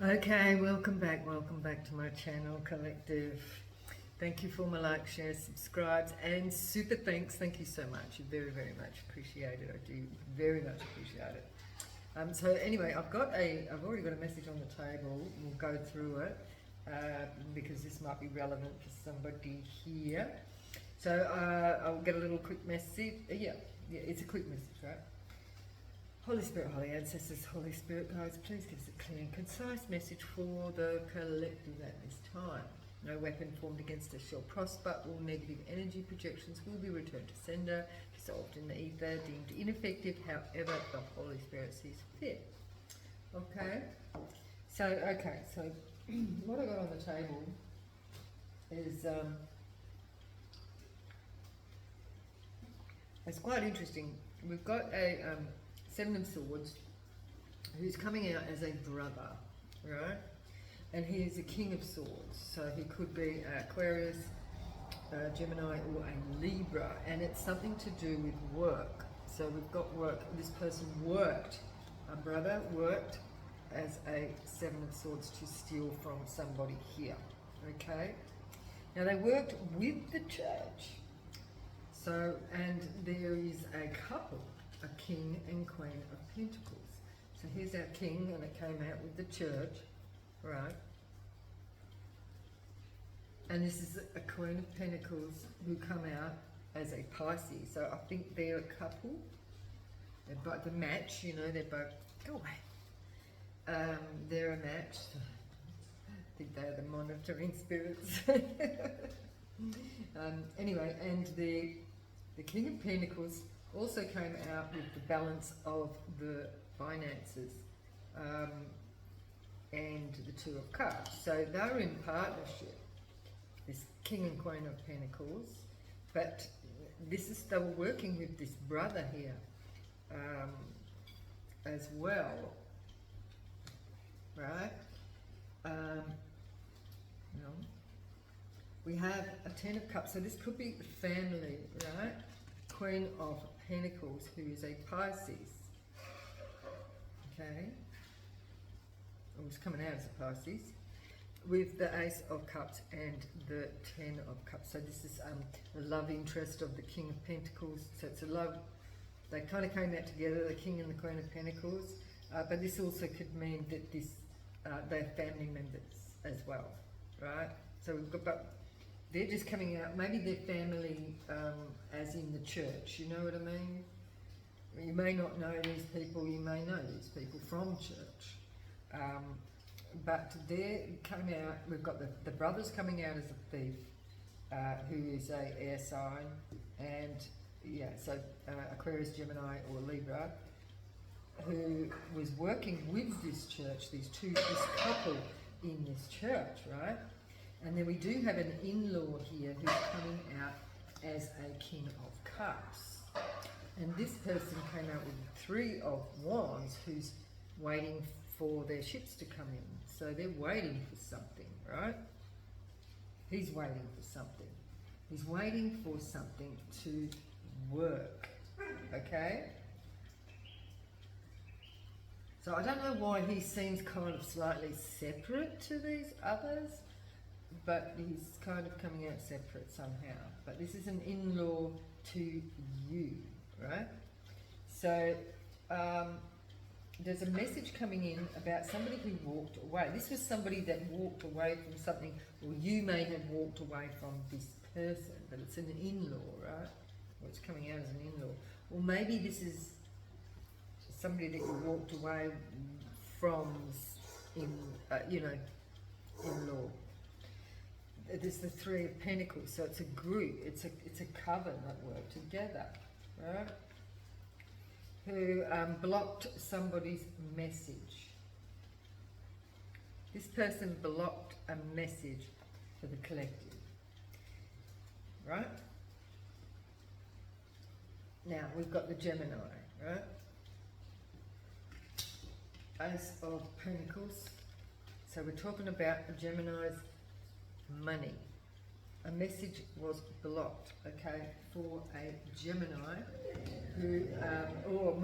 Okay, welcome back to my channel, Collective. Thank you for my like, share, subscribes, and super thanks. Thank you so much. You very much appreciate it. I do very much appreciate it. So anyway, I've already got a message on the table. We'll go through it because this might be relevant for somebody here. So I'll get a little quick message. Yeah, it's a quick message, right? Holy Spirit, Holy Ancestors, Holy Spirit guides, please give us a clear and concise message for the collective at this time. No weapon formed against us shall prosper. All negative energy projections will be returned to sender, dissolved in the ether, deemed ineffective, however the Holy Spirit sees fit. Okay? So what I got on the table is, it's quite interesting. We've got a Seven of Swords who's coming out as a brother, right? And he is a King of Swords, so he could be Aquarius, Gemini, or a Libra, and it's something to do with work. So we've got work. This person worked, a brother worked as a Seven of Swords to steal from somebody here, okay? Now they worked with the church. So, and there is a couple, a King and Queen of Pentacles. So here's our King, and it came out with the church, right? And this is a Queen of Pentacles who come out as a Pisces. So I think they're a couple. They're both a match, you know, they're both, go away. They're a match. I think they're the monitoring spirits. Anyway, and the King of Pentacles also came out with the balance of the finances and the Two of Cups. So they're in partnership, this King and Queen of Pentacles, but they were working with this brother here as well, right? No. We have a Ten of Cups, so this could be family, right? Queen of Pentacles, who is a Pisces, okay? Or it's coming out as a Pisces, with the Ace of Cups and the Ten of Cups. So this is the love interest of the King of Pentacles. So it's a love, they kind of came out together, the King and the Queen of Pentacles. But this also could mean that they're family members as well, right? So we've got, but they're just coming out, maybe they're family as in the church, you know what I mean? You may not know these people, you may know these people from church. But they came out, we've got the brothers coming out as a thief, who is a air sign, and yeah, so Aquarius, Gemini or Libra, who was working with this church, this couple in this church, right? And then we do have an in-law here who's coming out as a King of Cups. And this person came out with the Three of Wands, who's waiting for their ships to come in. So they're waiting for something, right? He's waiting for something. He's waiting for something to work, okay? So I don't know why he seems kind of slightly separate to these others, but he's kind of coming out separate somehow. But this is an in-law to you, right? So there's a message coming in about somebody who walked away. This was somebody that walked away from something, or you may have walked away from this person, but it's an in-law, right? Or it's coming out as an in-law. Or maybe this is somebody that you walked away from in-law. There's the Three of Pentacles, so it's a group, it's a coven that work together, right? Who blocked somebody's message. This person blocked a message for the collective, right? Now we've got the Gemini, right? Ace of Pentacles. So we're talking about the Gemini's money. A message was blocked, okay, for a Gemini who, or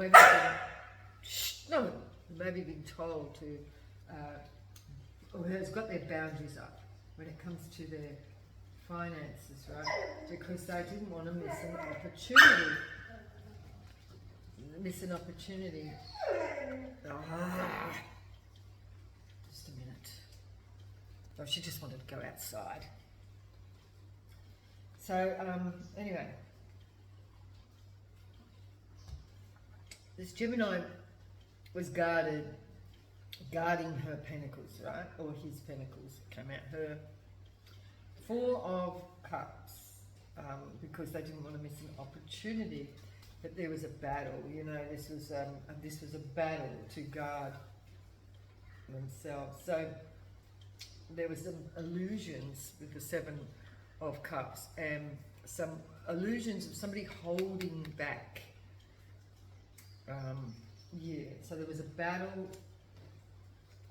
maybe been told to has got their boundaries up when it comes to their finances, right? Because they didn't want to miss an opportunity. Just a minute. Oh, she just wanted to go outside. So, anyway. This Gemini was guarding her pentacles, right? Or his pentacles came out. Her Four of Cups, because they didn't want to miss an opportunity. But there was a battle, you know, this was a battle to guard themselves. So there was some illusions with the Seven of Cups and some illusions of somebody holding back. So there was a battle,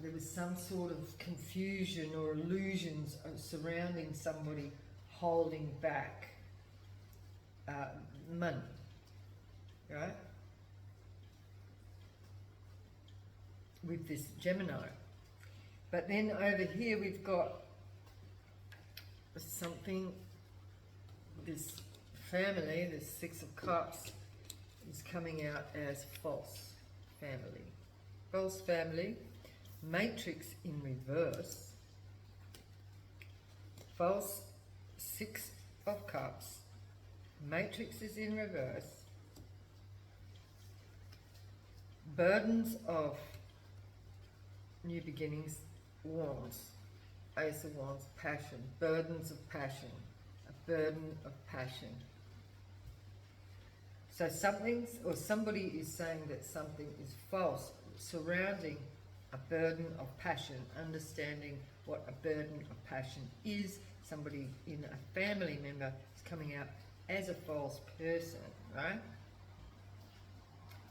there was some sort of confusion or illusions surrounding somebody holding back money, right? With this Gemini. But then over here we've got something, this family, this Six of Cups, is coming out as false family. False family, matrix in reverse, false Six of Cups, matrix is in reverse, burdens of new beginnings, wands, Ace of Wands, passion, burdens of passion, a burden of passion. So somebody is saying that something is false surrounding a burden of passion, understanding what a burden of passion is. Somebody in a family member is coming out as a false person, right?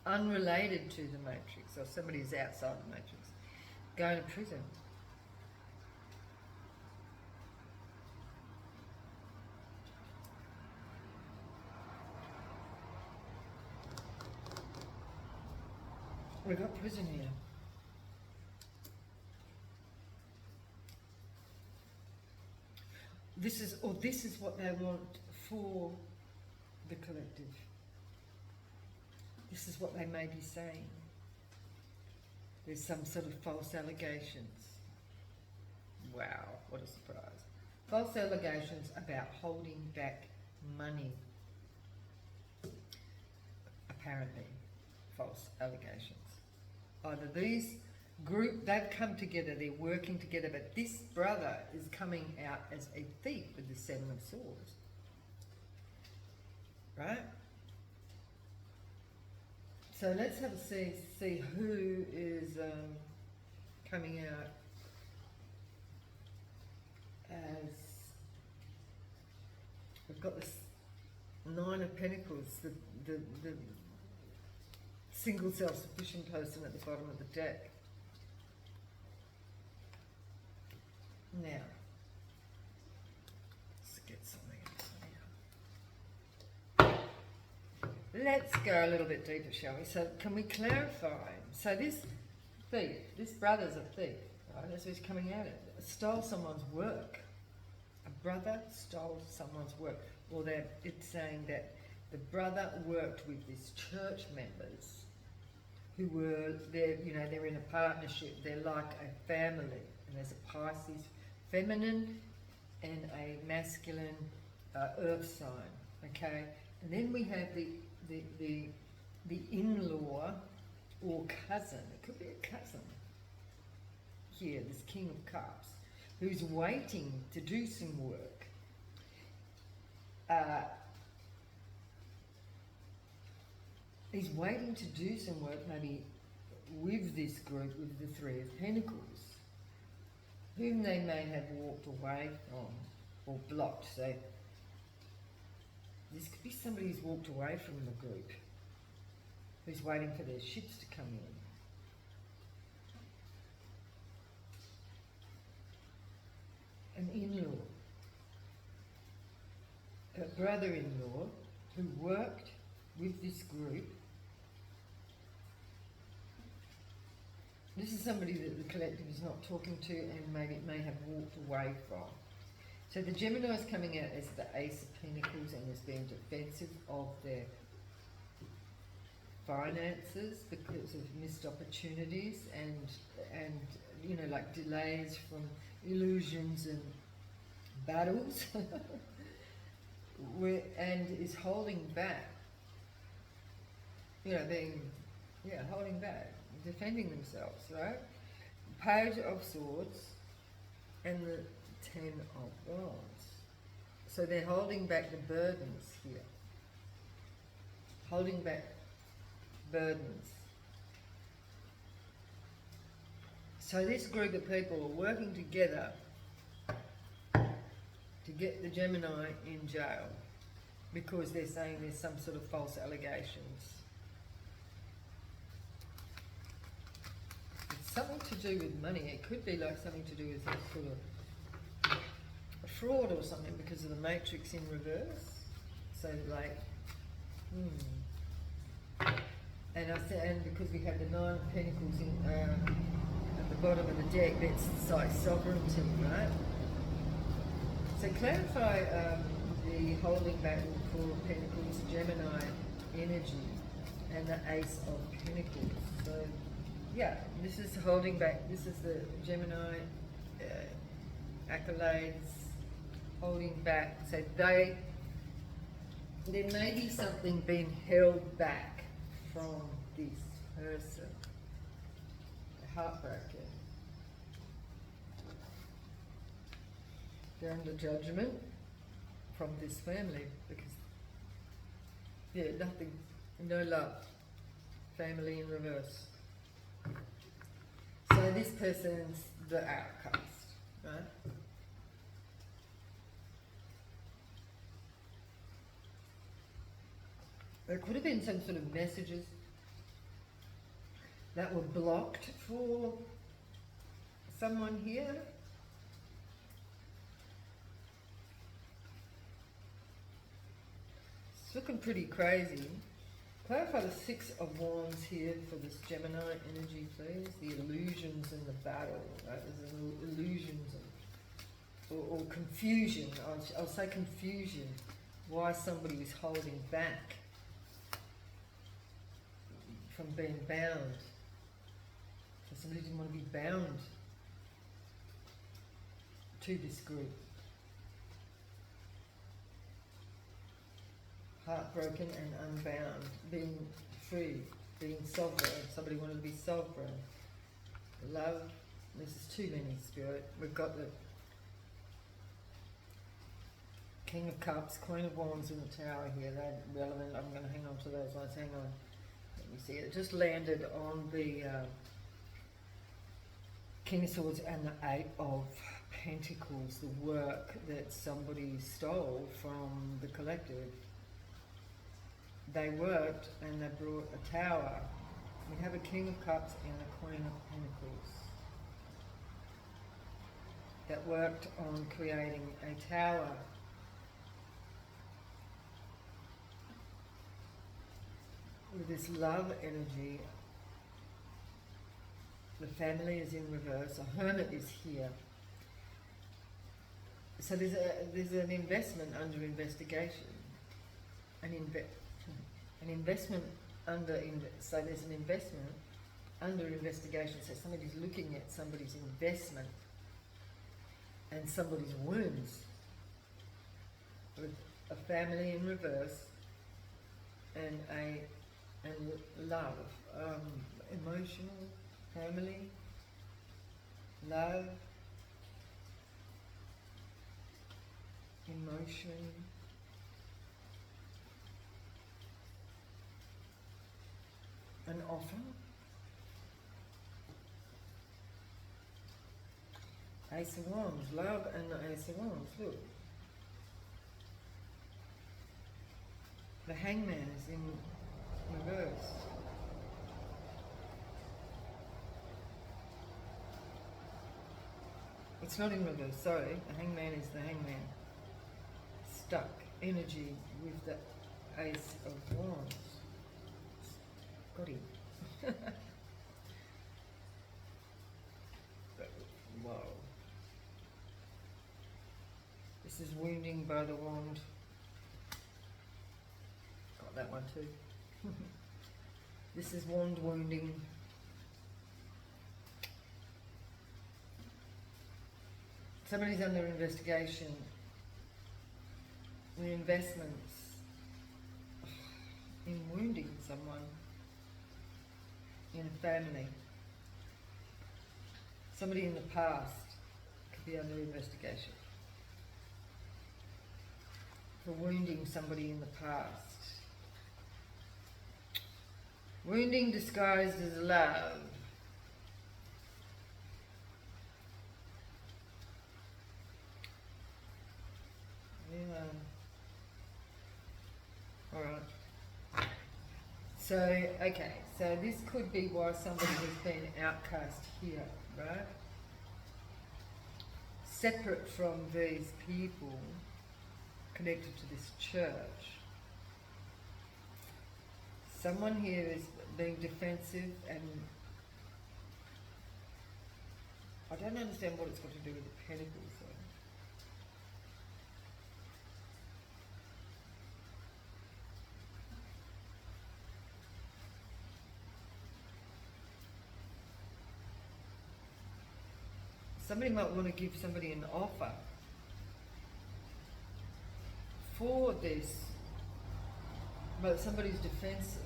Unrelated to the matrix, or somebody is outside the matrix, going to prison. We've got prison here. This is what they want for the collective. This is what they may be saying. There's some sort of false allegations. Wow, what a surprise. False allegations about holding back money. Apparently, false allegations. Either these group, they've come together, they're working together, but this brother is coming out as a thief with the Seven of Swords. Right? So let's have a see who is coming out as, we've got this Nine of Pentacles, the single self-sufficient person at the bottom of the deck. Now, let's get something else here. Let's go a little bit deeper, shall we? So can we clarify? So this thief, this brother's a thief, right? That's who's coming at it. Stole someone's work. A brother stole someone's work. Or it's saying that the brother worked with these church members who were, they're in a partnership, they're like a family. And there's a Pisces feminine and a masculine earth sign, okay? And then we have the in-law or cousin, it could be a cousin here, this King of Cups, who's waiting to do some work. He's waiting to do some work, maybe with this group, with the Three of Pentacles, whom they may have walked away from or blocked. So this could be somebody who's walked away from the group, who's waiting for their ships to come in. An in-law, a brother-in-law who worked with this group. This is somebody that the collective is not talking to and maybe may have walked away from. So the Gemini is coming out as the Ace of Pentacles and is being defensive of their finances because of missed opportunities and you know, like delays from illusions and battles and is holding back, you know, holding back, defending themselves, right? Page of Swords and the Ten of Wands. So they're holding back the burdens here. Holding back burdens. So this group of people are working together to get the Gemini in jail because they're saying there's some sort of false allegations. It's something to do with money. It could be like something to do with some sort of a fraud or something because of the matrix in reverse. So like, and because we have the Nine of Pentacles in, at the bottom of the deck, that's like sovereignty, right? So clarify the holding back of the Four of Pentacles, Gemini energy, and the Ace of Pentacles. So yeah, this is holding back. This is the Gemini accolades, holding back. So there may be something being held back from this person. Heartbroken. They're under judgment from this family because, yeah, nothing, no love. Family in reverse. So this person's the outcast, right? There could have been some sort of messages that were blocked for someone here. It's looking pretty crazy. Clarify the Six of Wands here for this Gemini energy, please. The illusions in the battle, right? There's illusions or confusion. I'll say confusion. Why somebody is holding back from being bound. So somebody didn't want to be bound to this group. Heartbroken and unbound, being free, being sovereign. Somebody wanted to be sovereign. Love, this is too many, Spirit. We've got the King of Cups, Queen of Wands in the Tower here. They're relevant. I'm going to hang on to those ones. Hang on. Let me see. It just landed on the King of Swords and the Eight of Pentacles, the work that somebody stole from the collective. They worked and they brought a tower. We have a King of Cups and a Queen of Pentacles that worked on creating a tower. With this love energy, the family is in reverse. A hermit is here. So there's an investment under investigation. An investment under, so there's an investment under investigation. So somebody's looking at somebody's investment and somebody's wounds with a family in reverse and love, emotional, family, love, emotion, an offer, Ace of Wands, love and the Ace of Wands, look. The Hangman is in reverse. It's not in reverse, sorry. The Hangman is the Hangman. Stuck energy with the Ace of Wands. Got him. Whoa. This is wounding by the wand. Got that one too. This is wand wounding. Somebody's under investigation. The investments in wounding someone in a family. Somebody in the past could be under investigation for wounding somebody in the past. Wounding disguised as love. Yeah. Alright. So, okay, so this could be why somebody has been outcast here, right? Separate from these people connected to this church. Someone here is being defensive, and I don't understand what it's got to do with the pentacles though. Somebody might want to give somebody an offer for this, but somebody's defensive.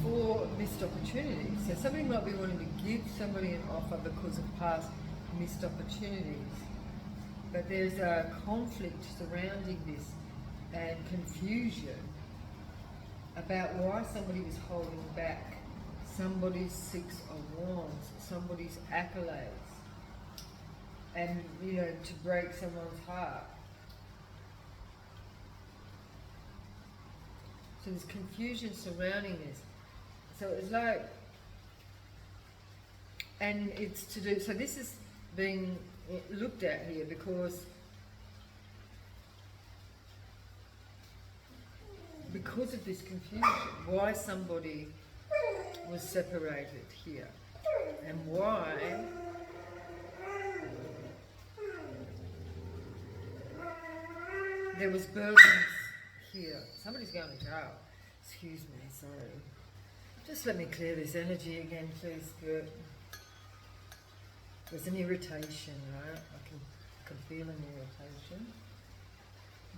For missed opportunities. So somebody might be wanting to give somebody an offer because of past missed opportunities. But there's a conflict surrounding this and confusion about why somebody was holding back somebody's Six of Wands, somebody's accolades, and, you know, to break someone's heart. So there's confusion surrounding this. So it's like, and it's to do, so this is being looked at here because of this confusion, why somebody was separated here, and why there was burdens here. Somebody's going to jail. Excuse me, sorry. Just let me clear this energy again, please, Spirit. There's an irritation, right? I can feel an irritation.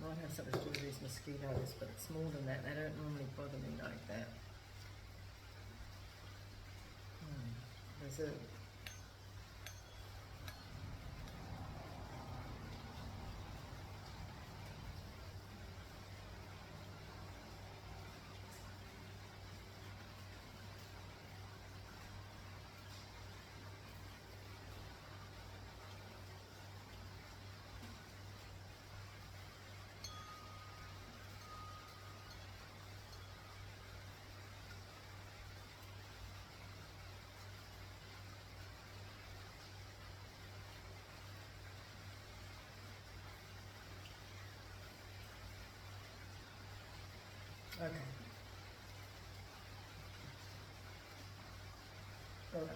Might have something to do with these mosquitoes, but it's more than that. They don't normally bother me like that. There's a... Okay. Alright.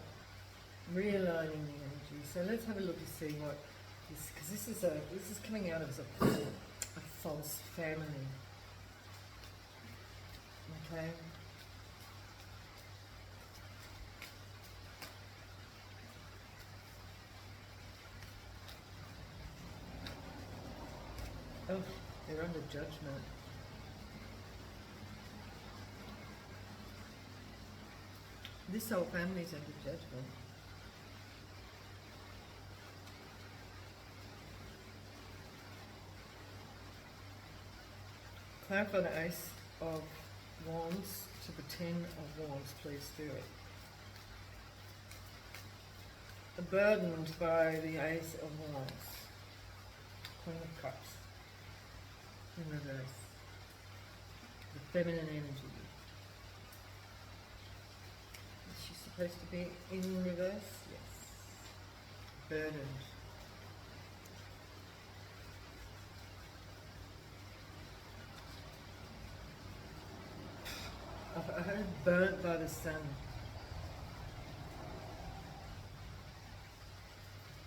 Realigning the energy. So let's have a look and see what this, because this is coming out as a false family. Okay. Oh, they're under judgment. This whole family's under judgment. Clarify the Ace of Wands to the Ten of Wands, please, Spirit. Burdened by the Ace of Wands. Queen of Cups. In reverse. The feminine energy. Is she supposed to be in reverse? Yes. Burdened. I burnt by the sun.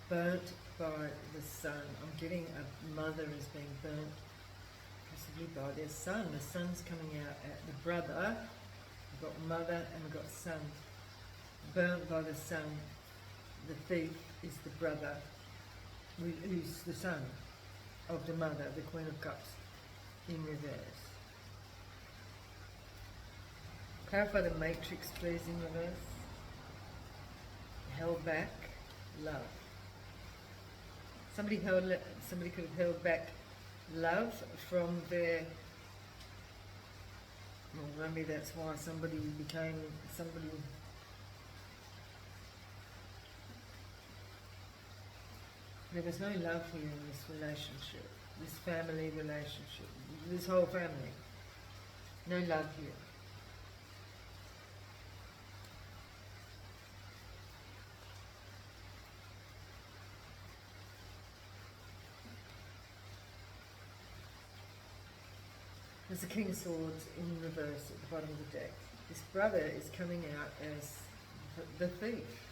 Burnt by the sun. I'm getting a mother is being burnt possibly by their son. The son's coming out at the brother. We've got mother and we've got son. Burnt by the sun. The thief is the brother, who's the son of the mother, the Queen of Cups, in reverse. Clarify the matrix, please, in reverse. Held back, love. Somebody could have held back love from their. Well, maybe that's why somebody became somebody. There was no love here in this relationship, this family relationship, this whole family. No love here. There's the King of Swords in reverse at the bottom of the deck. This brother is coming out as the thief,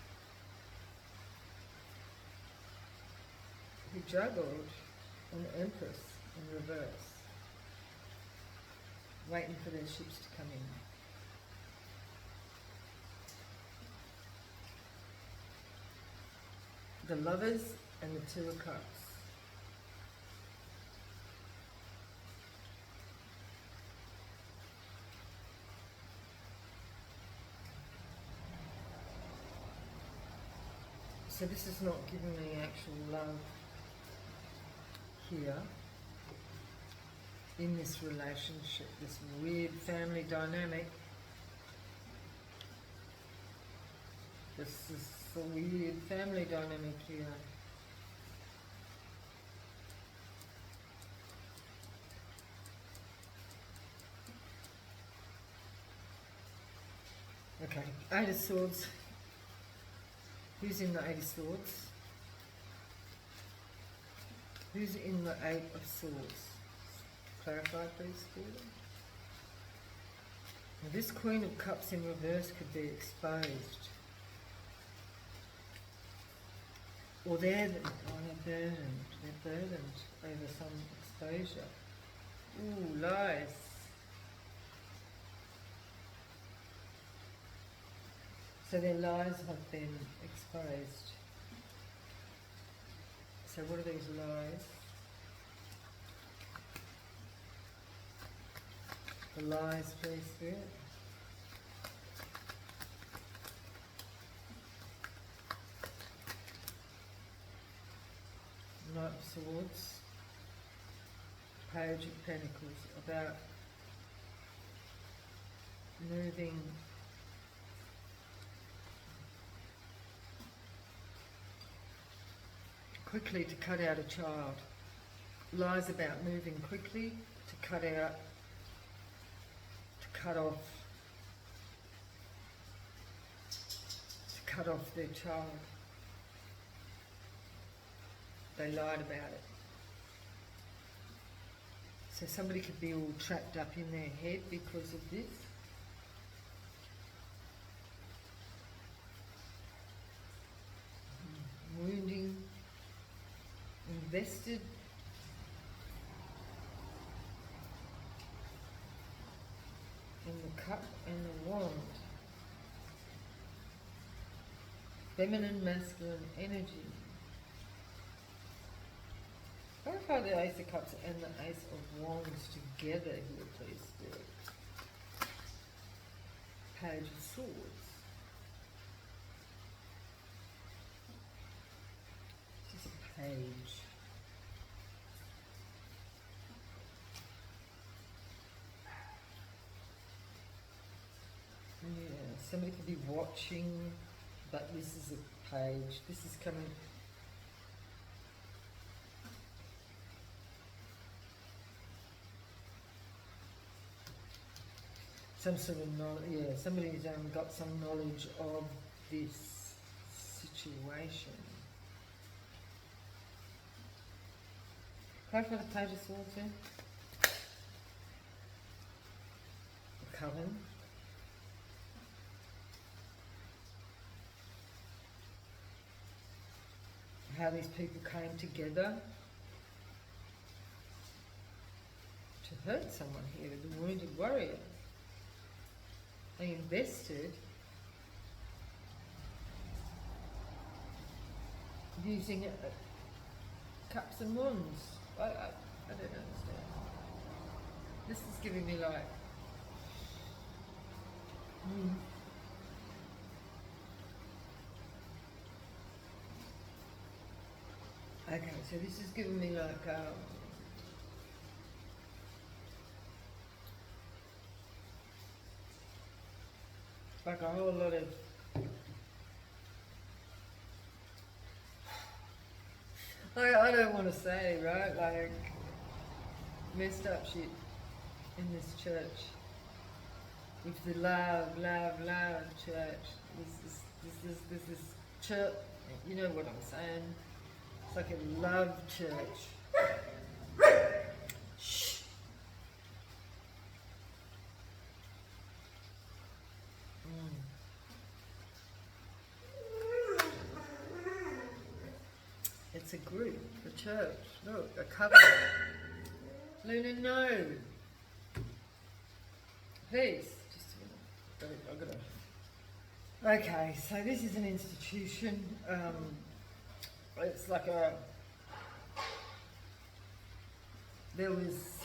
who juggled an Empress in reverse, waiting for their ships to come in. The Lovers and the Two of Cups. So this is not giving me actual love here in this relationship, this weird family dynamic. This is a weird family dynamic here. Okay, Eight of Swords. Who's in the Eight of Swords? Who's in the Eight of Swords? Clarify, please, Stephen. This Queen of Cups in reverse could be exposed. Or they're burdened. They're burdened over some exposure. Ooh, lies. So their lies have been exposed. So what are these lies? The lies, please, Spirit. Knight of Swords. Page of Pentacles. About moving quickly to cut out a child. Lies about moving quickly to cut out, to cut off their child. They lied about it. So somebody could be all trapped up in their head because of this. Wounding, invested, in the cup and the wand. Feminine, masculine energy. Clarify the Ace of Cups and the Ace of Wands together here, please, Spirit. Page of Swords. Just a page. Yeah, somebody could be watching, but this is a page. This is coming. Some sort of knowledge, yeah, somebody's got some knowledge of this situation. Clarify the Page of Swords here. The Coven. how these people came together to hurt someone here, the wounded warrior. They invested using cups and wands. I don't understand. This is giving me like okay, so this is giving me like a whole lot of I don't want to say, right, like messed up shit in this church with the love church. This is church, you know what I'm saying? It's like a love church. Shh. It's a group, a church. Look, a covenant. Luna, no. Please, just a minute. I've got to. Okay, so this is an institution. It's like a. There was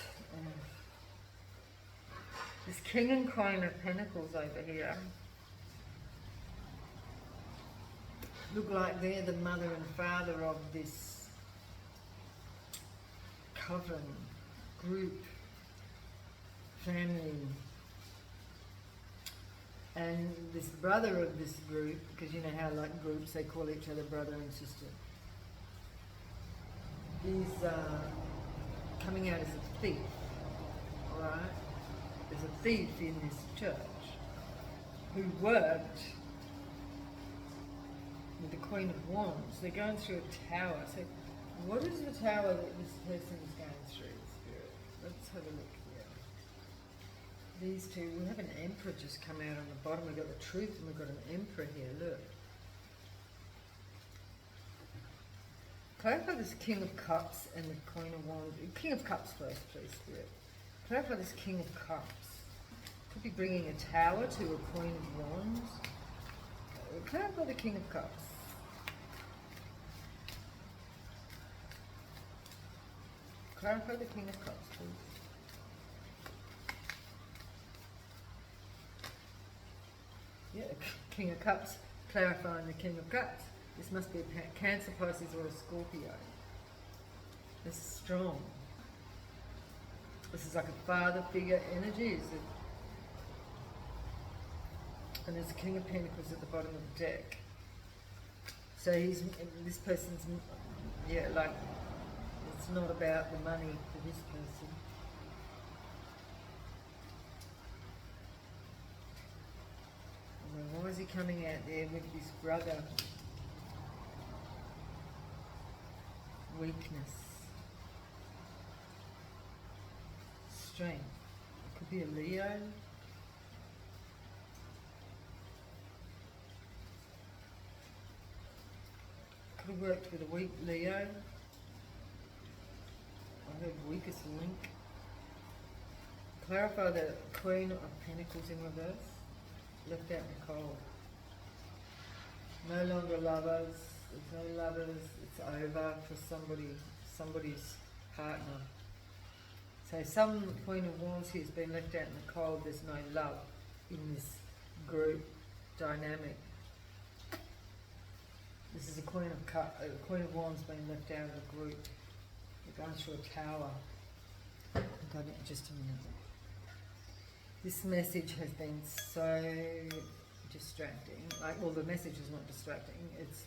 this King and Queen of Pentacles over here. Look like they're the mother and father of this coven, group, family. And this brother of this group, because you know how like groups, they call each other brother and sister, is coming out as a thief, alright? There's a thief in this church who worked with the Queen of Wands. They're going through a tower. So what is the tower that this person is going through, Spirit? Let's have a look here. These two, we have an Emperor just come out on the bottom. We've got the Truth and we've got an Emperor here, look. Clarify this King of Cups and the Queen of Wands. King of Cups first, please, Spirit. Clarify this King of Cups. Could be bringing a tower to a Queen of Wands. Clarify the King of Cups. Clarify the King of Cups, please. Yeah, King of Cups, clarifying the King of Cups. This must be a Cancer, Pisces or a Scorpio. This is strong. This is like a father figure energy. And there's a King of Pentacles at the bottom of the deck. So this person's, yeah, like, it's not about the money for this person. And then why is he coming out there with his brother? Weakness. Strength. It could be a Leo. Could have worked with a weak Leo. I heard weakest link. Clarify the Queen of Pentacles in reverse. Left out in the cold. No longer lovers. There's no lovers. It's over for somebody's partner. So some Queen of Wands here has been left out in the cold. There's no love in this group dynamic. This is a Queen of Wands being left out of the group. They're going through a tower. Got it, just a minute. This message has been so distracting. Like, well, the message is not distracting. It's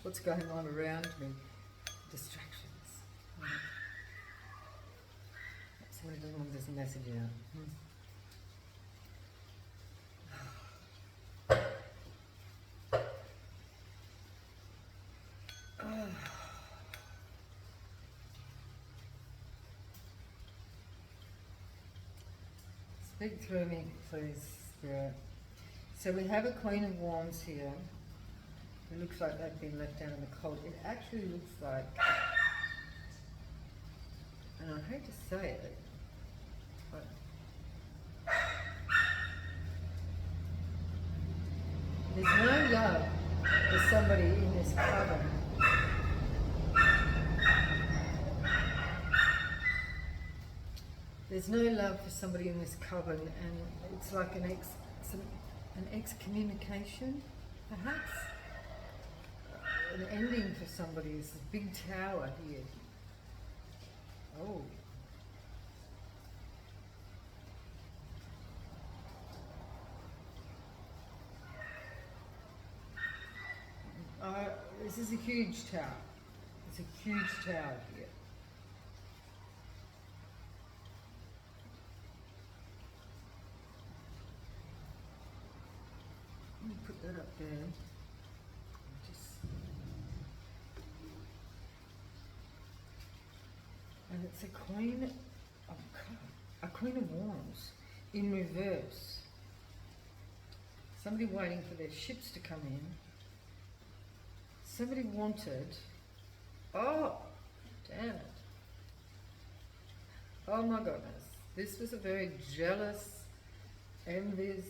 what's going on around me. Distractions. Somebody doesn't want this message out. Speak through me, please, Spirit. So we have a Queen of Wands here. It looks like they've been left down in the cold. It actually looks like, and I hate to say it, but there's no love for somebody in this coven. There's no love for somebody in this coven, and it's like an excommunication, perhaps. An ending for somebody is this big tower here. Oh. This is a huge tower. It's a huge tower here. Let me put that up there. And it's a Queen of Wands in reverse. Somebody waiting for their ships to come in. Somebody wanted, oh, damn it. Oh my goodness. This was a very jealous, envious,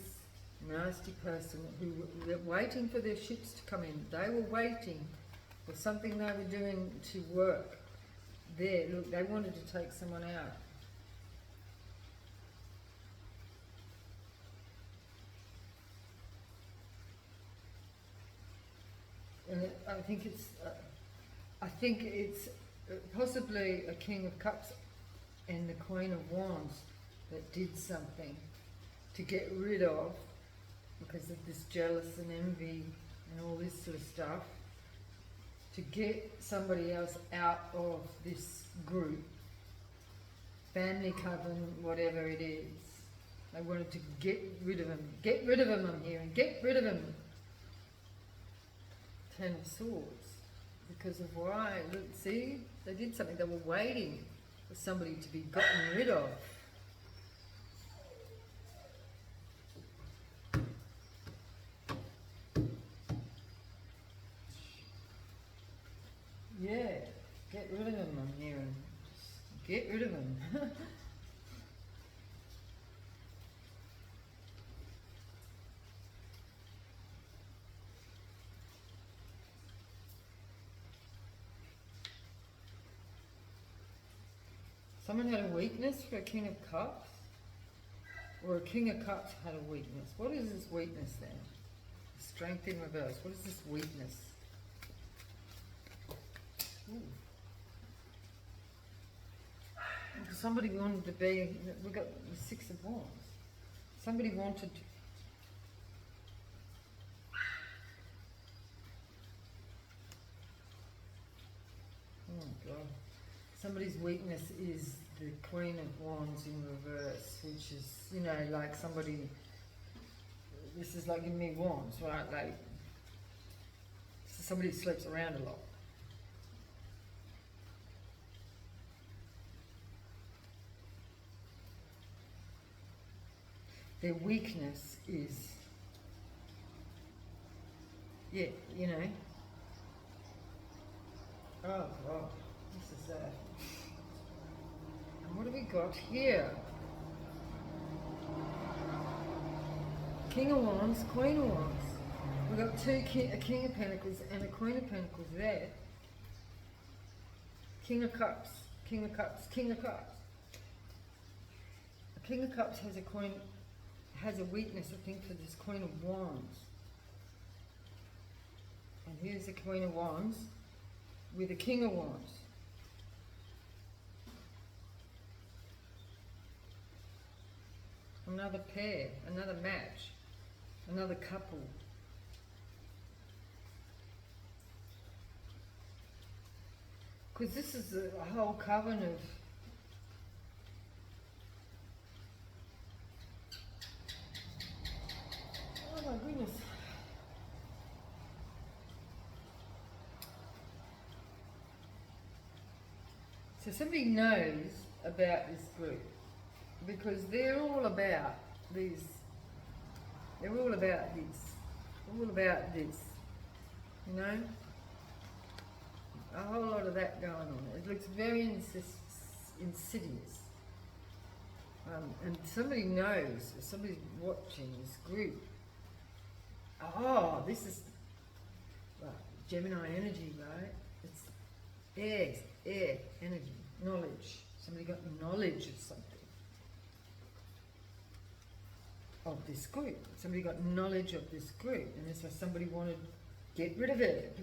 nasty person who were waiting for their ships to come in. They were waiting for something they were doing to work. There, look, they wanted to take someone out. And I think it's possibly a King of Cups and the Queen of Wands that did something to get rid of, because of this jealous and envy and all this sort of stuff, to get somebody else out of this group, family coven, whatever it is. They wanted to get rid of him. Get rid of him, I'm hearing. Get rid of him. Ten of Swords. Because of why? Look, see? They did something. They were waiting for somebody to be gotten rid of. Yeah, get rid of him, I'm hearing. Just get rid of him. Someone had a weakness for a King of Cups? Or a King of Cups had a weakness. What is this weakness then? Strength in reverse. What is this weakness? Ooh. Somebody wanted to be, we've got the Six of Wands. Somebody wanted to, oh God. Somebody's weakness is the Queen of Wands in reverse, which is, you know, like somebody, this is like giving me wands, right? Like, somebody sleeps around a lot. Their weakness is, yeah, you know. Oh God, this is that. And what have we got here? King of Wands, Queen of Wands. We've got a King of Pentacles and a Queen of Pentacles there. King of Cups, King of Cups, King of Cups. A King of Cups has a weakness, I think, for this Queen of Wands. And here's the Queen of Wands with a King of Wands. Another pair, another match, another couple. Because this is a whole coven of oh my goodness. So somebody knows about this group because they're all about these. They're all about this. All about this. you know, a whole lot of that going on. It looks very insidious. And somebody knows, somebody's watching this group. Oh, this is Gemini energy, right? It's air energy, knowledge. Somebody got knowledge of something. Of this group. Somebody got knowledge of this group, and so somebody wanted to get rid of it,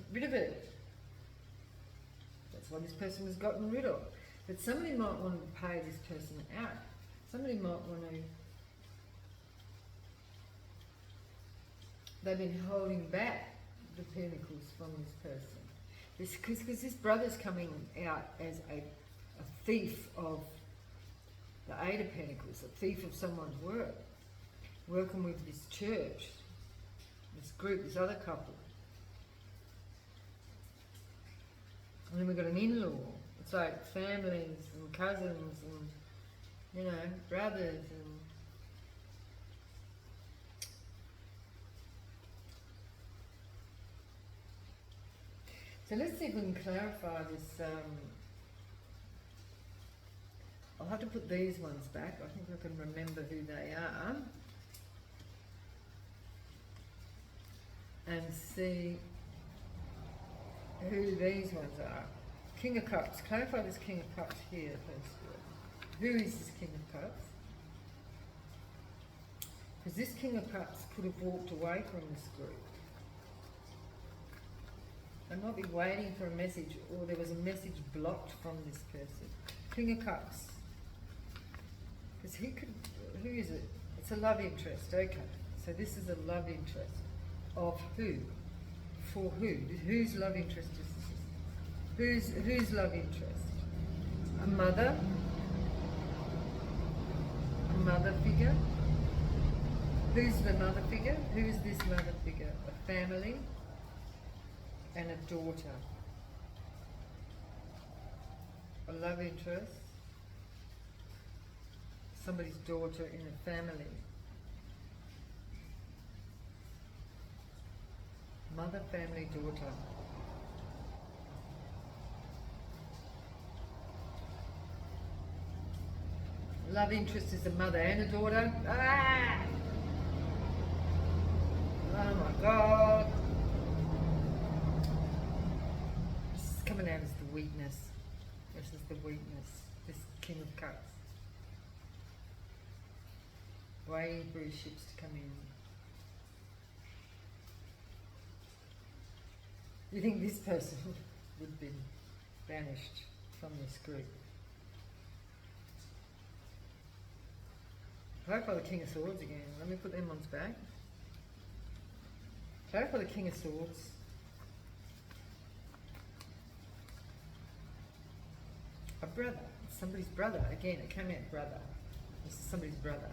That's why this person was gotten rid of. But somebody might want to pay this person out. Somebody might want to... They've been holding back the pentacles from this person. Because this brother's coming out as a thief of the Eight of Pentacles, a thief of someone's work. Working with this church, this group, this other couple. And then we've got an in-law. It's like families and cousins and, you know, brothers and... So let's see if we can clarify this. I'll have to put these ones back. I think I can remember who they are. And see who these ones are. King of Cups. Clarify this King of Cups here first. Who is this King of Cups? Because this King of Cups could have walked away from this group. They might be waiting for a message, or there was a message blocked from this person. King of Cups. Because he could... Who is it? It's a love interest. Okay. So this is a love interest. Of who? For who? Whose love interest is this? Whose love interest? A mother? A mother figure? Who's the mother figure? Who's this mother figure? A family and a daughter. A love interest. Somebody's daughter in a family. Mother, family, daughter. Love interest is a mother and a daughter. Ah! Oh my God. This is coming out as the weakness. This is the weakness. This King of Cups. Waiting for his ships to come in. You think this person would be banished from this group? Clarify the King of Swords again. Let me put them ones back. Clarify the King of Swords. A brother. It's somebody's brother. Again, it came out brother. This is somebody's brother.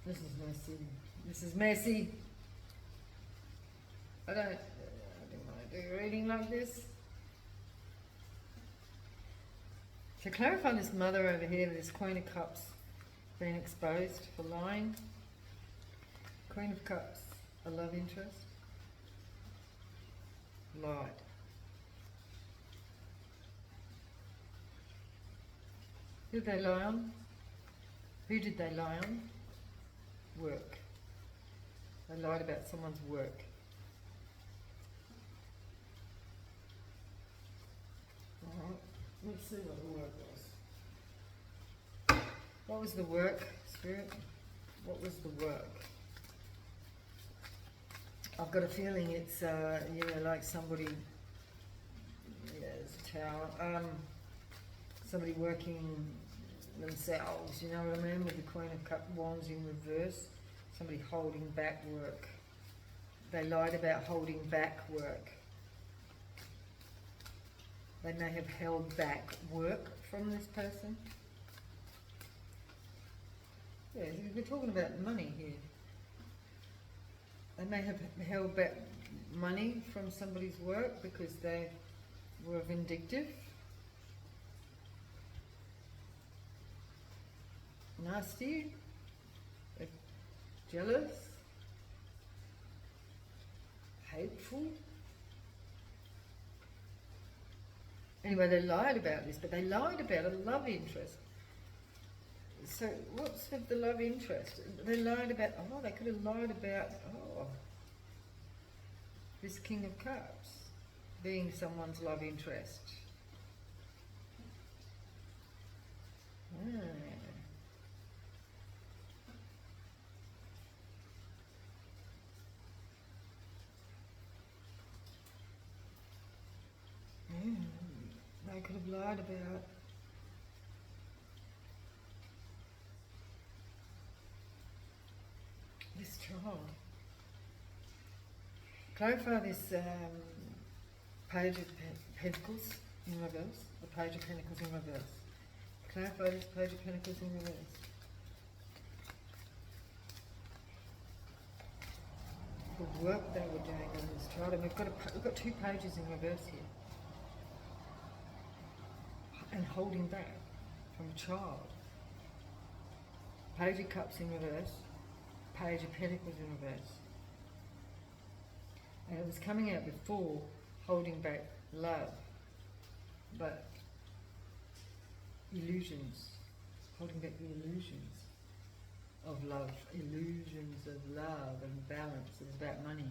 This is messy. This is messy. I don't want to do a reading like this. To clarify this mother over here, this Queen of Cups being exposed for lying. Queen of Cups, a love interest. Lied. Who did they lie on? Who did they lie on? Work. They lied about someone's work. Alright, let's see what the work was. What was the work, Spirit? What was the work? I've got a feeling it's, like somebody, there's a tower, somebody working themselves, you know what I mean, with the Queen of Cup wands in reverse. Somebody holding back work. They lied about holding back work. They may have held back work from this person. Yeah, we're talking about money here. They may have held back money from somebody's work because they were vindictive, nasty, jealous, hateful. Anyway, they lied about this, but they lied about a love interest. So what's with the love interest? They lied about, they could have lied about, this King of Cups being someone's love interest. They could have lied about this child. Clarify this Page of Pentacles in reverse, the Page of Pentacles in reverse. Clarify this Page of Pentacles in reverse. The work they were doing on this child, and we've got two pages in reverse here. And holding back from a child. Page of Cups in reverse, Page of Pentacles in reverse. And it was coming out before, holding back love, but illusions, holding back the illusions of love, illusions of love and balance. It was about money.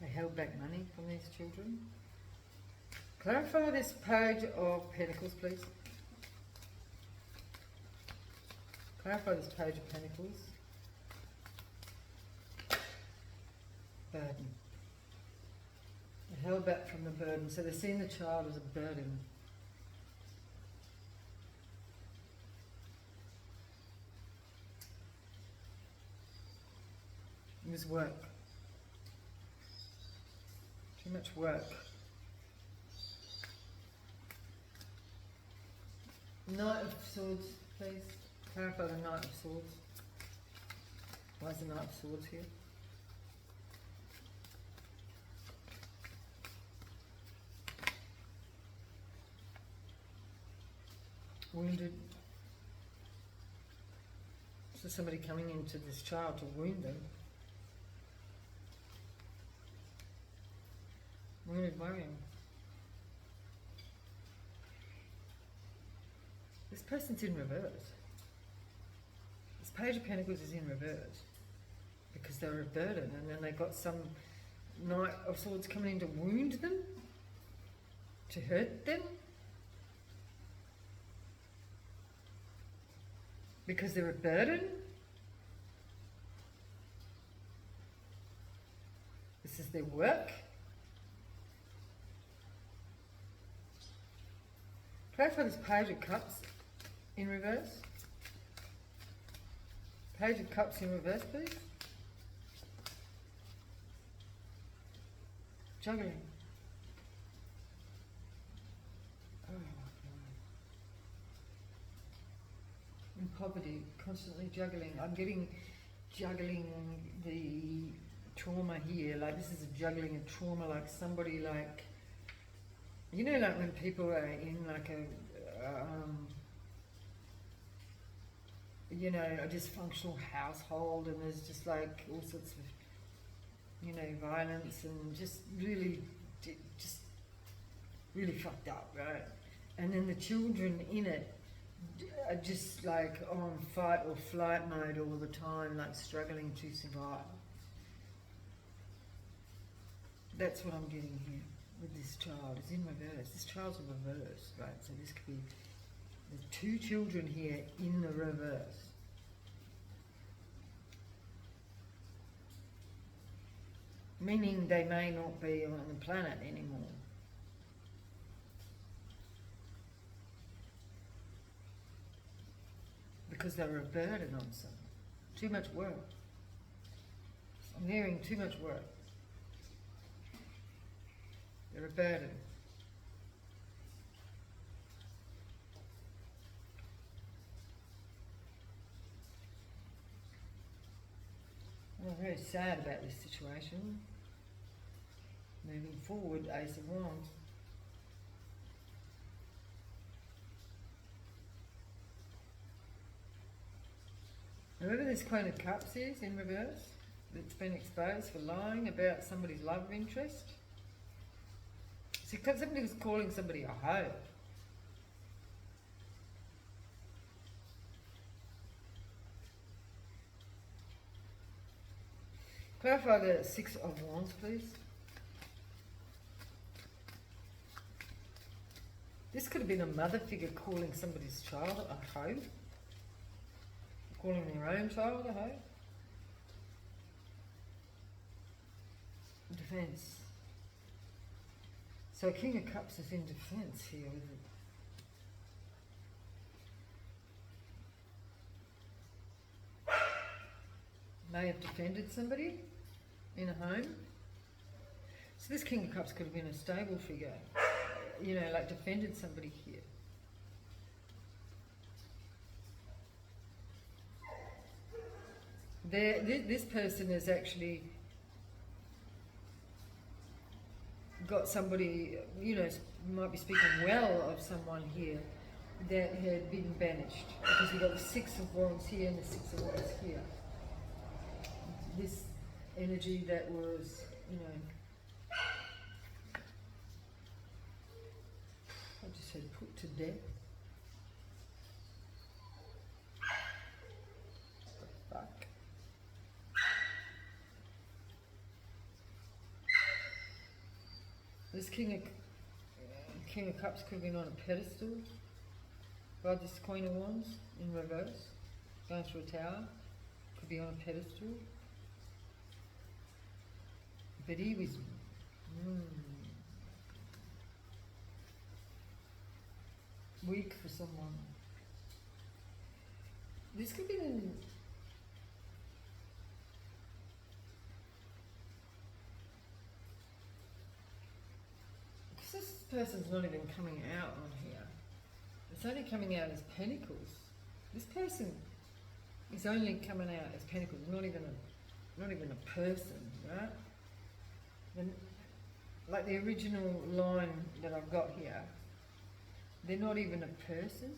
They held back money from these children. Clarify this Page of Pentacles, please. Clarify this Page of Pentacles. Burden. They held back from the burden. So they're seeing the child as a burden. It was work. Too much work. Knight of Swords, please. Clarify the Knight of Swords. Why is the Knight of Swords here? Wounded. So somebody coming into this child to wound them. Wounded worrying. This person's in reverse. This Page of Pentacles is in reverse because they're a burden, and then they got some Knight of Swords coming in to wound them, to hurt them, because they're a burden. This is their work. Clarify this Page of Cups in reverse. Page of Cups in reverse, please. Juggling. Oh my God. In poverty, constantly juggling. I'm getting juggling the trauma here. Like this is a juggling of trauma, like somebody like, you know, like when people are in like a you know, a dysfunctional household, and there's just like all sorts of, you know, violence and just really fucked up, right? And then the children in it are just like on fight or flight mode all the time, like struggling to survive. That's what I'm getting here with this child. It's in reverse. This child's in reverse, right? So this could be, there's two children here in the reverse. Meaning they may not be on the planet anymore. Because they were a burden on someone. Too much work. I'm hearing too much work. They're a burden. I'm very sad about this situation. moving forward, Ace of Wands. Whoever this Queen of Cups is in reverse, that's been exposed for lying about somebody's love interest. See, somebody was calling somebody a hoe. Clarify the Six of Wands, please. This could have been a mother figure calling somebody's child a hoe. Calling their own child a hoe. Defense. So King of Cups is in defense here with it. May have defended somebody in a home. So this King of Cups could have been a stable figure, you know, like defended somebody here. This person has actually got somebody, you know, might be speaking well of someone here that had been banished, because we got the Six of Wands here and the Six of Wands here. This energy that was, you know, I just said put to death. What the fuck? This King of Cups could have been on a pedestal by this Queen of Wands in reverse, going through a tower. Could be on a pedestal. But he was weak for someone. This could be because this person's not even coming out on here. It's only coming out as Pentacles. This person is only coming out as Pentacles, not even a person, right? And like the original line that I've got here, they're not even a person.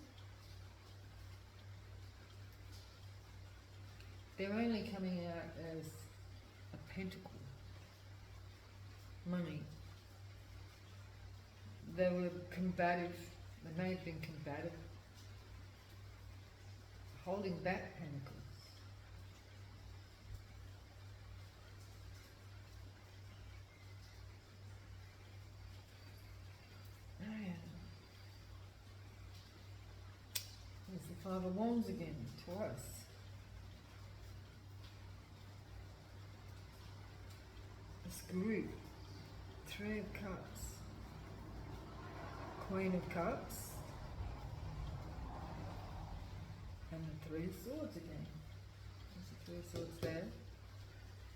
They're only coming out as a pentacle, money. They were combative, they may have been combative, holding back pentacles. There's the Five of Wands again, twice. This group, Three of Cups, Queen of Cups, and the Three of Swords again. There's the Three of Swords there.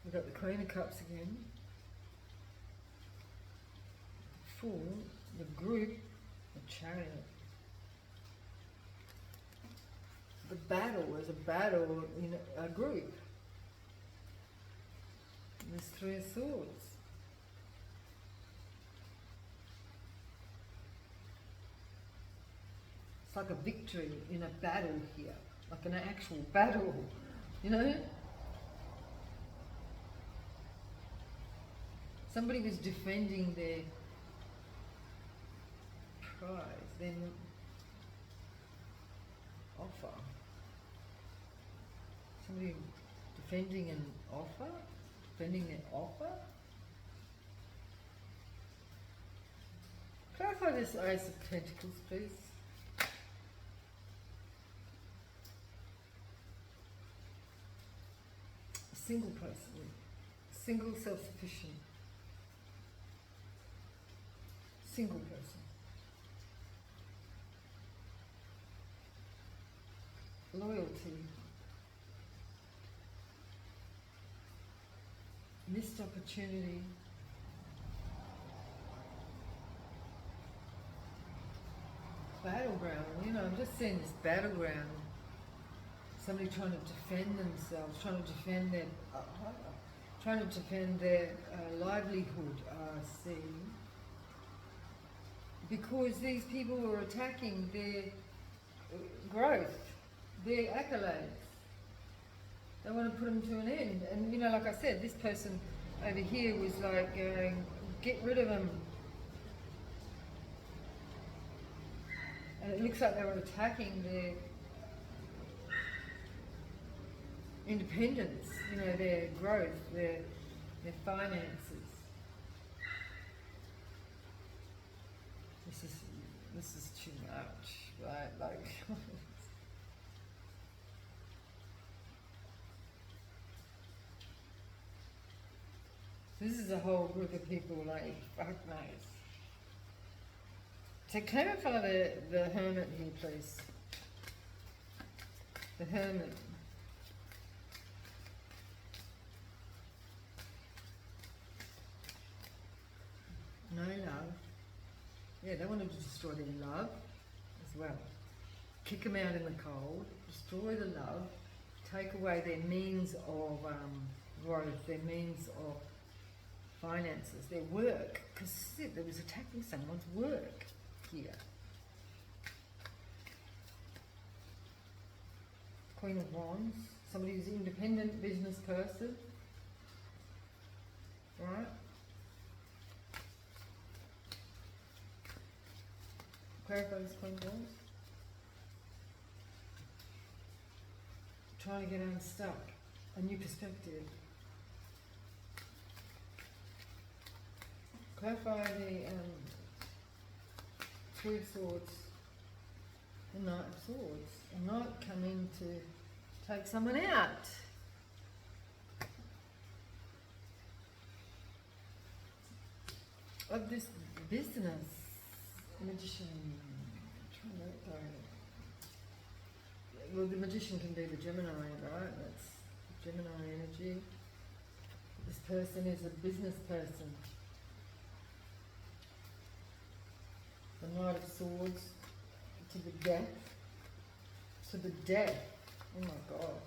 We've got the Queen of Cups again. Fool, the group, the Chariot. The battle was a battle in a group. There's Three of Swords. It's like a victory in a battle here, like an actual battle, you know? Somebody was defending their prize, their offer. Somebody defending an offer? Defending their offer? Clarify this Ace of Pentacles, please. Single person, single self-sufficient, single person. Loyalty, missed opportunity, battleground, you know, I'm just seeing this battleground. Somebody trying to defend themselves, trying to defend their trying to defend their livelihood, I see. Because these people are attacking their growth, their accolades. They want to put them to an end. And, you know, like I said, this person over here was like going, get rid of them. And it looks like they were attacking their independence, you know, their growth, their finances. This is too much, right? Like, this is a whole group of people, like, fuck knows. So clarify the hermit here, please. The hermit. No love. Yeah, they wanted to destroy their love as well. Kick them out in the cold, destroy the love, take away their means of growth, their means of finances, their work, because there was attacking someone's work here. Queen of Wands, somebody who's an independent business person, right? Clarify this Queen of Wands. Trying to get unstuck, a new perspective. Clarify the Three of Swords, the Knight of Swords. A knight coming to take someone out. Of this business. Magician. Well, the magician can be the Gemini, right? That's Gemini energy. This person is a business person. The Knight of Swords to the death. To the death. Oh my God.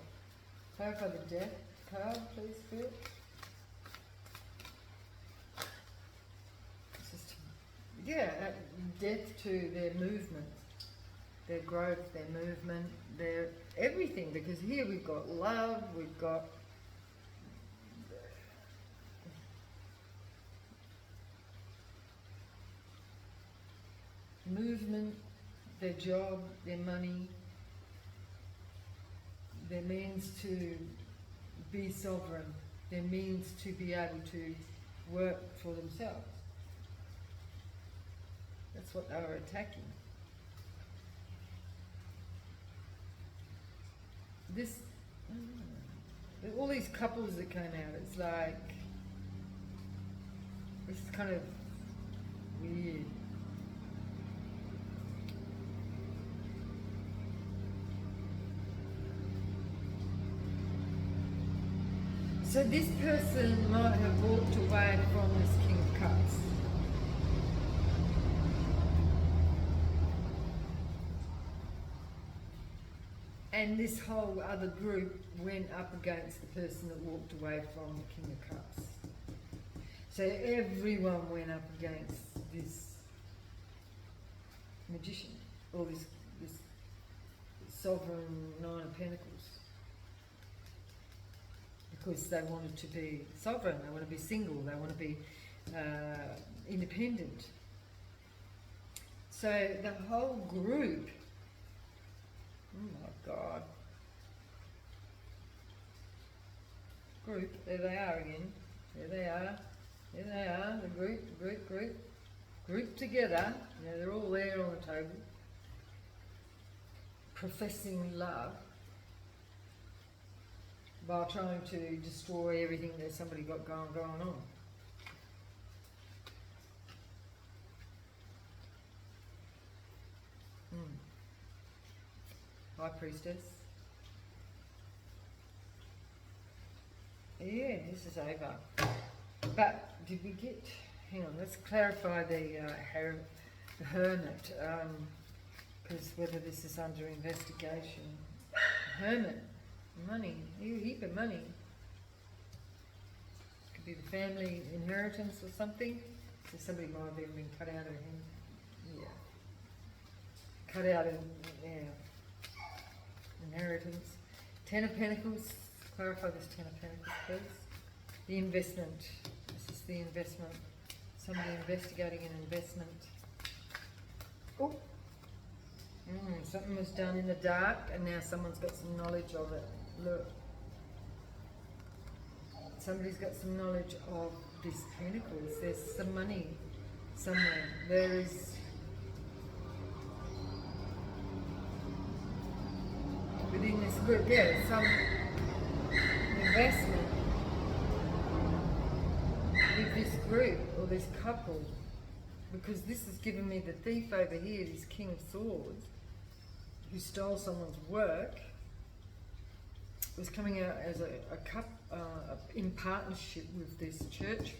Clarify the death card, please, Spirit. Yeah, death to their movement, their growth, their movement, their everything. Because here we've got love, we've got movement, their job, their money, their means to be sovereign, their means to be able to work for themselves. That's what they were attacking. This, all these couples that came out, it's like, this is kind of weird. So this person might have walked away from this King of Cups. And this whole other group went up against the person that walked away from the King of Cups. So everyone went up against this magician, or this sovereign Nine of Pentacles. Because they wanted to be sovereign, they want to be single, they want to be independent. So the whole group, oh my God. Group, there they are again. There they are. There they are, the group. Group together. You know, they're all there on the table. Professing love. While trying to destroy everything that somebody got going on. High Priestess. Yeah, this is over. But did we get? Hang on, let's clarify the Hermit, because whether this is under investigation. Hermit, money, a heap of money. be the family inheritance or something. So somebody might have even been cut out of him. Yeah. Cut out in, yeah. Inheritance. Ten of Pentacles. Clarify this Ten of Pentacles, please. The investment. This is the investment. Somebody investigating an investment. Oh. Something was done in the dark and now someone's got some knowledge of it. Look. Somebody's got some knowledge of this Pentacles. There's some money somewhere. There is... within this group, yeah, some investment with this group or this couple, because this has given me the Thief over here, this King of Swords, who stole someone's work, was coming out as in partnership with this church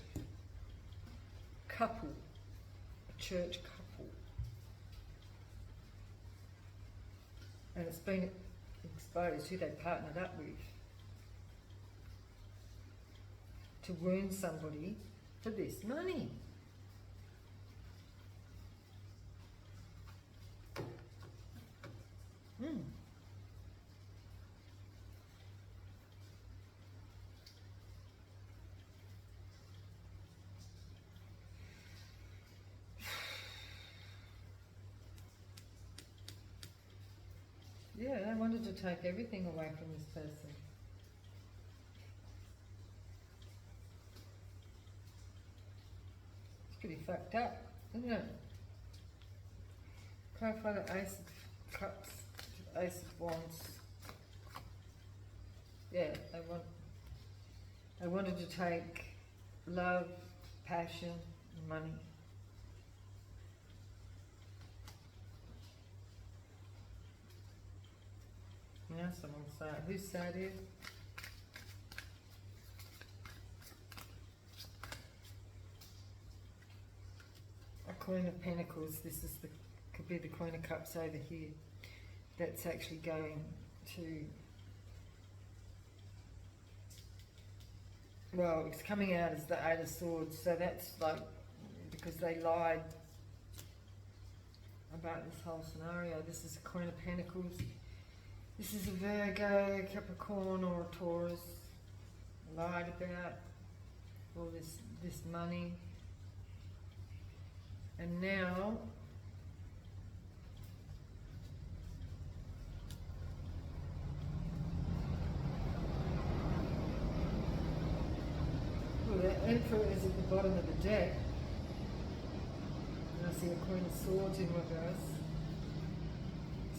couple, a church couple, and it's been exposed who they partnered up with to wound somebody for this money. Yeah, they wanted to take everything away from this person. It's pretty fucked up, isn't it? Clarify the Ace of Cups, Ace of Wands. Yeah, they wanted to take love, passion, and money. Now someone's sad. Who's sad here? A Queen of Pentacles. This is the, could be the Queen of Cups over here. That's actually going to, well, it's coming out as the Eight of Swords. So that's like, because they lied about this whole scenario. This is a Queen of Pentacles. This is a Virgo, Capricorn or a Taurus. Lied about all this money. And now well, the Emperor is at the bottom of the deck. And I see a Queen of Swords in reverse.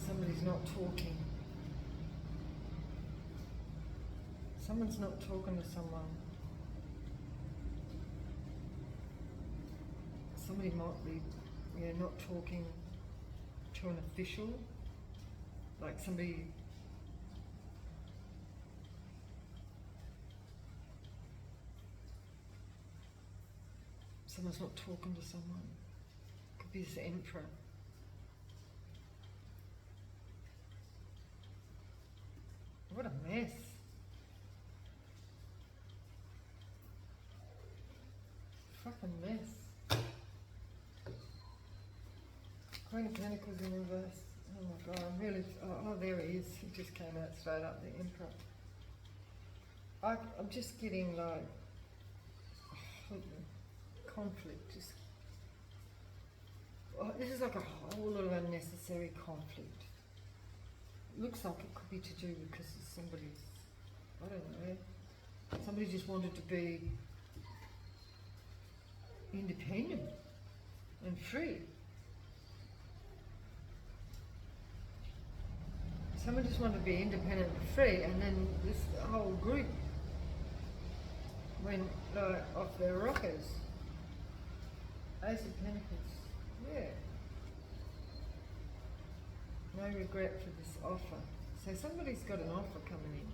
Somebody's not talking. Someone's not talking to someone. Somebody might be, not talking to an official, like somebody. Someone's not talking to someone. Could be this Emperor. What a mess. Fucking mess. Queen of Pentacles in reverse. Oh my god, I'm really, oh there he is. He just came out straight up, the Emperor. I'm just getting like, conflict, just, this is like a whole lot of unnecessary conflict. Looks like it could be to do because somebody's, I don't know, somebody just wanted to be independent and free. Someone just wanted to be independent and free, and then this whole group went off their rockers. Ace of Pentacles, yeah. No regret for this offer. So somebody's got an offer coming in.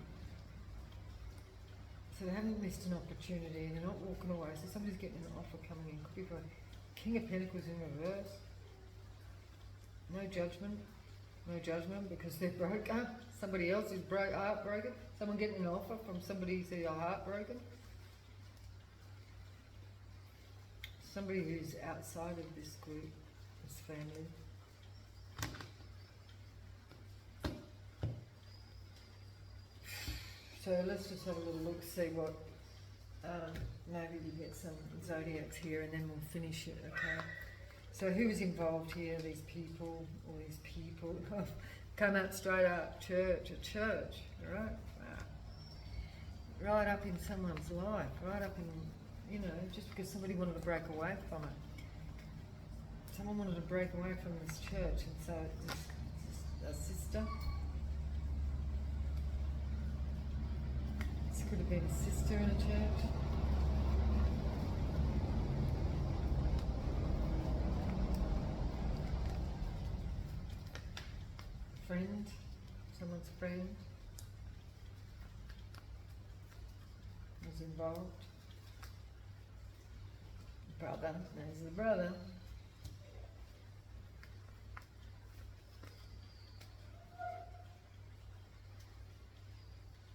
So they haven't missed an opportunity and they're not walking away. So somebody's getting an offer coming in. Could be for King of Pentacles in reverse. No judgment. No judgment because they're broken. Somebody else is heartbroken. Someone getting an offer from somebody who's heartbroken. somebody who's outside of this group, this family. So let's just have a little look, see what, maybe we get some zodiacs here and then we'll finish it, okay? So who's involved here? These people, all these people. Come out straight up, church, a church, right? Wow. Right up in someone's life, right up in, you know, just because somebody wanted to break away from it. Someone wanted to break away from this church, and so a sister. This could have been a sister in a church. Friend, someone's friend was involved. Brother, there's the brother.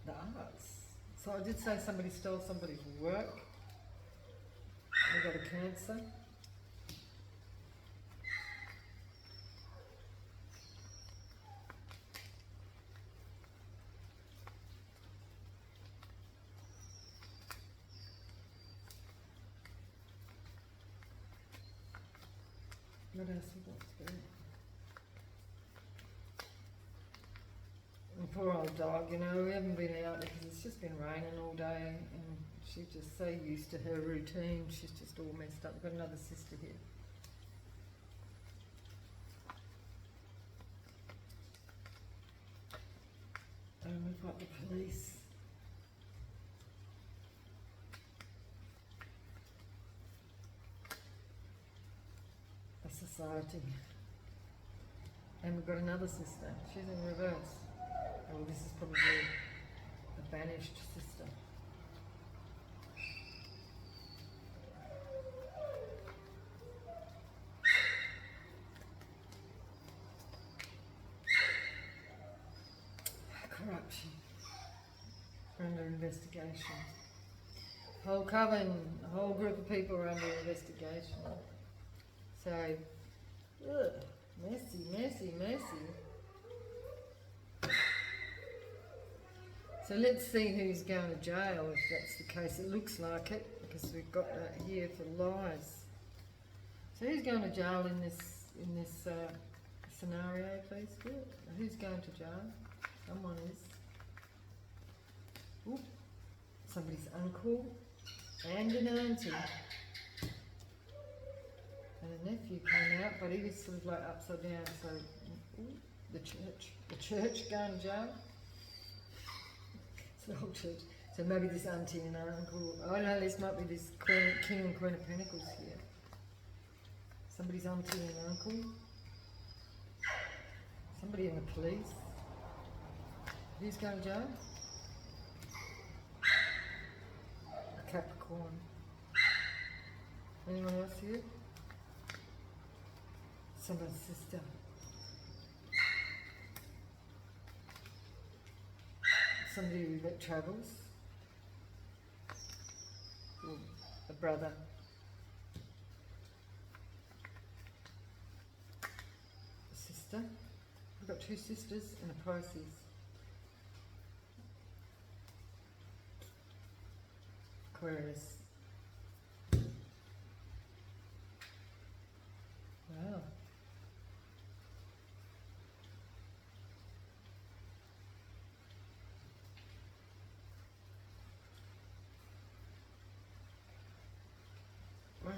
The arts. So I did say somebody stole somebody's work. They got a cancer. What else we got to do? And poor old dog, you know, we haven't been out because it's just been raining all day and she's just so used to her routine, she's just all messed up. We've got another sister here. And we've got the police. Society. And we've got another sister. She's in reverse. Oh, this is probably a banished sister. Corruption. Under investigation. Whole coven, a whole group of people are under investigation. So, ugh, messy, messy, messy. So let's see who's going to jail if that's the case. It looks like it because we've got that here for lies. So who's going to jail in this scenario, please? Good. Who's going to jail? Someone is. Ooh, somebody's uncle and an auntie. And a nephew came out, but he was sort of like upside down, so ooh, the church going to jail. It's the whole church. So maybe this auntie and uncle, oh no, this might be this King and Queen of Pentacles here. Somebody's auntie and uncle. Somebody in the police. Who's going to jail? A Capricorn. Anyone else here? Someone's sister. Somebody that travels. Or a brother. A sister. We've got two sisters and a Pisces. Aquarius. Wow. Wow.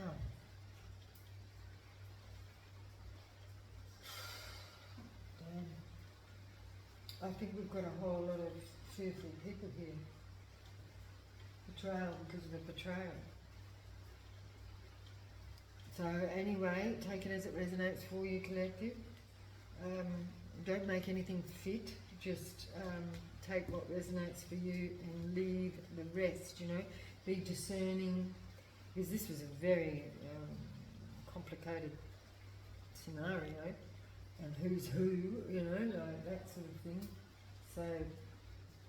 Damn. I think we've got a whole lot of fearful people here. Betrayal because of the betrayal. So anyway, take it as it resonates for you, collective. Don't make anything fit. Just take what resonates for you and leave the rest, you know. Be discerning. Because this was a very complicated scenario. And who's who, you know, like that sort of thing. So,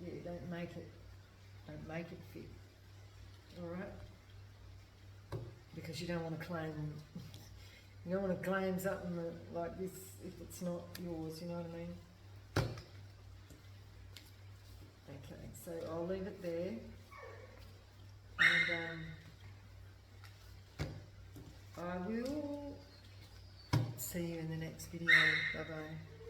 yeah, don't make it fit. Alright? Because because you don't want to claim, you don't want to claim something like this if it's not yours, you know what I mean? Okay, so I'll leave it there, and I will see you in the next video. Bye bye.